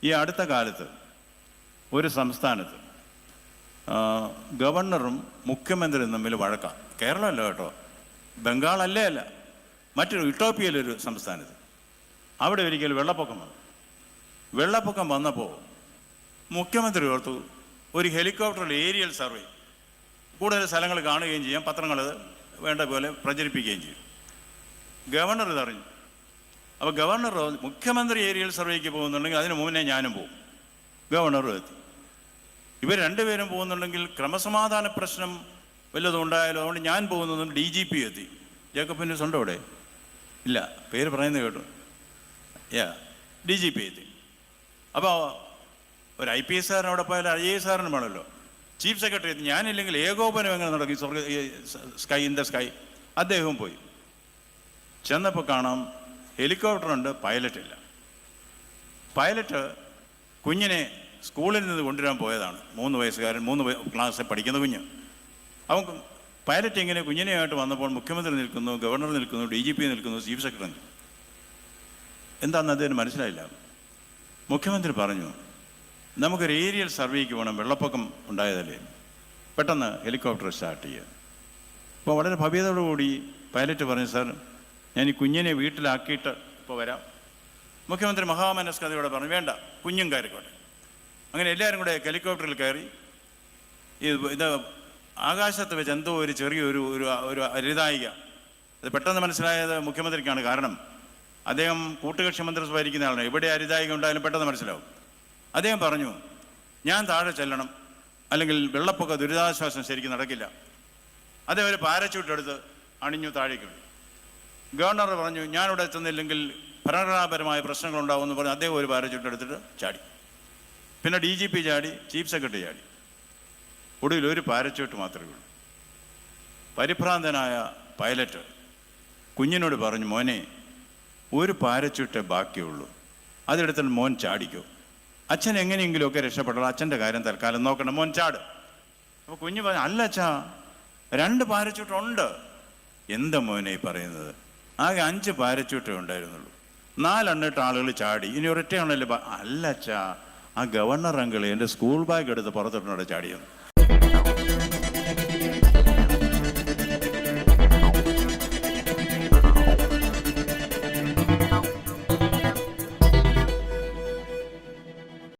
ഈ അടുത്ത കാലത്ത് ഒരു സംസ്ഥാനത്ത് ഗവർണറും മുഖ്യമന്ത്രിയും തമ്മിൽ വഴക്കാണ്. കേരളമല്ല കേട്ടോ, ബംഗാളല്ലേ അല്ല, മറ്റൊരു യൂട്ടോപ്പിയയിലൊരു സംസ്ഥാനത്ത്. അവിടെ ഒരിക്കൽ വെള്ളപ്പൊക്കം വന്നു. വെള്ളപ്പൊക്കം വന്നപ്പോൾ മുഖ്യമന്ത്രി ഓർത്തു ഒരു ഹെലികോപ്റ്ററിൽ ഏരിയൽ സർവേ, കൂടുതൽ സ്ഥലങ്ങൾ കാണുകയും ചെയ്യാം, പത്രങ്ങൾ വേണ്ട പോലെ പ്രചരിപ്പിക്കുകയും ചെയ്യും. ഗവർണർ ഇതറിഞ്ഞു. അപ്പോൾ ഗവർണർ മുഖ്യമന്ത്രി ഏരിയൽ സർവേക്ക് പോകുന്നുണ്ടെങ്കിൽ അതിന് മുന്നേ ഞാനും പോകും. ഗവർണറും എത്തി. ഇവർ രണ്ടുപേരും പോകുന്നുണ്ടെങ്കിൽ ക്രമസമാധാന പ്രശ്നം വല്ലതും ഉണ്ടായാലോ, അതുകൊണ്ട് ഞാൻ പോകുന്നതും DGP എത്തി. ജേക്കബ് ഫെന്നിസ് ഉണ്ടോ അവിടെ? ഇല്ല, പേര് പറയുന്നത് കേട്ടു. DGP എത്തി. അപ്പോൾ ഒരു IPS സാറിന് അവിടെ പോയാൽ IAS സാറിന് വേണമല്ലോ. ചീഫ് സെക്രട്ടറി എത്തി. ഞാനില്ലെങ്കിൽ ഏകോപനം എങ്ങനെ നടക്കും സ്കൈ ഇൻ ദ സ്കൈ? അദ്ദേഹവും പോയി. ചെന്നപ്പോൾ കാണാം ഹെലികോപ്റ്ററുണ്ട്, പൈലറ്റില്ല. പൈലറ്റ് കുഞ്ഞിനെ സ്കൂളിൽ നിന്ന് കൊണ്ടുവരാൻ പോയതാണ്. 3 വയസ്സുകാരൻ, 3 ക്ലാസ്സിൽ പഠിക്കുന്ന കുഞ്ഞ്. അവൻ പൈലറ്റ് ഇങ്ങനെ കുഞ്ഞിനെയായിട്ട് വന്നപ്പോൾ മുഖ്യമന്ത്രി നിൽക്കുന്നു, ഗവർണർ നിൽക്കുന്നു, DGP നിൽക്കുന്നു, ചീഫ് സെക്രട്ടറി നിൽക്കുന്നു. എന്താണെന്ന് അദ്ദേഹത്തിന് മനസ്സിലായില്ല. മുഖ്യമന്ത്രി പറഞ്ഞു, നമുക്കൊരു ഏരിയൽ സർവേക്ക് വേണം, വെള്ളപ്പൊക്കം ഉണ്ടായതല്ലേ, പെട്ടെന്ന് ഹെലികോപ്റ്റർ സ്റ്റാർട്ട് ചെയ്യുക. അപ്പോൾ വളരെ ഭവ്യതയോടുകൂടി പൈലറ്റ് പറഞ്ഞു, സാർ ഞാൻ ഈ കുഞ്ഞിനെ വീട്ടിലാക്കിയിട്ട് ഇപ്പോൾ വരാം. മുഖ്യമന്ത്രി മഹാമനസ്കതയോടെ പറഞ്ഞു, വേണ്ട, കുഞ്ഞും കയറിക്കോട്ടെ. അങ്ങനെ എല്ലാവരും കൂടെ ഹെലികോപ്റ്ററിൽ കയറി. ഇത് ആകാശത്ത് വെച്ച് എന്തോ ഒരു ചെറിയൊരു ഒരു അരുതായിക. അത് പെട്ടെന്ന് മനസ്സിലായത് മുഖ്യമന്ത്രിക്കാണ്. കാരണം അദ്ദേഹം കൂട്ടുകക്ഷി മന്ത്രിസഭ ഭരിക്കുന്ന ആളാണ്. എവിടെ അരുതായിക ഉണ്ടായാലും പെട്ടെന്ന് മനസ്സിലാവും. അദ്ദേഹം പറഞ്ഞു, ഞാൻ താഴെ ചെല്ലണം, അല്ലെങ്കിൽ വെള്ളപ്പൊക്ക ദുരിതാശ്വാസം ശരിക്കും നടക്കില്ല. അദ്ദേഹം ഒരു പാരച്യൂട്ട് എടുത്ത് അണിഞ്ഞു താഴേക്ക്. ഗവർണർ പറഞ്ഞു, ഞാനിവിടെ എത്തുന്നില്ലെങ്കിൽ ഭരണഘടനാപരമായ പ്രശ്നങ്ങളുണ്ടാവുമെന്ന് പറഞ്ഞ് അദ്ദേഹം ഒരു പാരച്യൂട്ട് എടുത്തിട്ട് ചാടി. പിന്നെ DGP ചാടി, ചീഫ് സെക്രട്ടറി ചാടി. ഒടുവിൽ ഒരു പാരച്യൂട്ട് മാത്രമേ ഉള്ളൂ. പരിഭ്രാന്തനായ പൈലറ്റ് കുഞ്ഞിനോട് പറഞ്ഞു, മോനെ ഒരു പാരച്യൂട്ടേ ബാക്കിയുള്ളൂ, അതെടുത്തിട്ട് മോൻ ചാടിക്കോ, അച്ഛൻ എങ്ങനെയെങ്കിലുമൊക്കെ രക്ഷപ്പെടണം, അച്ഛൻ്റെ കാര്യം തൽക്കാലം നോക്കണം, മോൻ ചാട്. അപ്പോൾ കുഞ്ഞ് പറഞ്ഞു, അല്ല അച്ഛാ, 2 പാരച്യൂട്ടുണ്ട്. എന്താ മോനെ പറയുന്നത്? ആകെ 5 പാരച്യൂട്ടേ ഉണ്ടായിരുന്നുള്ളൂ, 4 എണ്ണിട്ട് ആളുകൾ ചാടി, ഇനി ഒരൊറ്റയാണല്ലോ. അല്ല അച്ഛാ, ആ ഗവർണർ അങ്കിള് എൻ്റെ സ്കൂൾ ബാഗ് എടുത്ത് പുറത്തിട്ടുണ്ട് ചാടിയെന്ന്.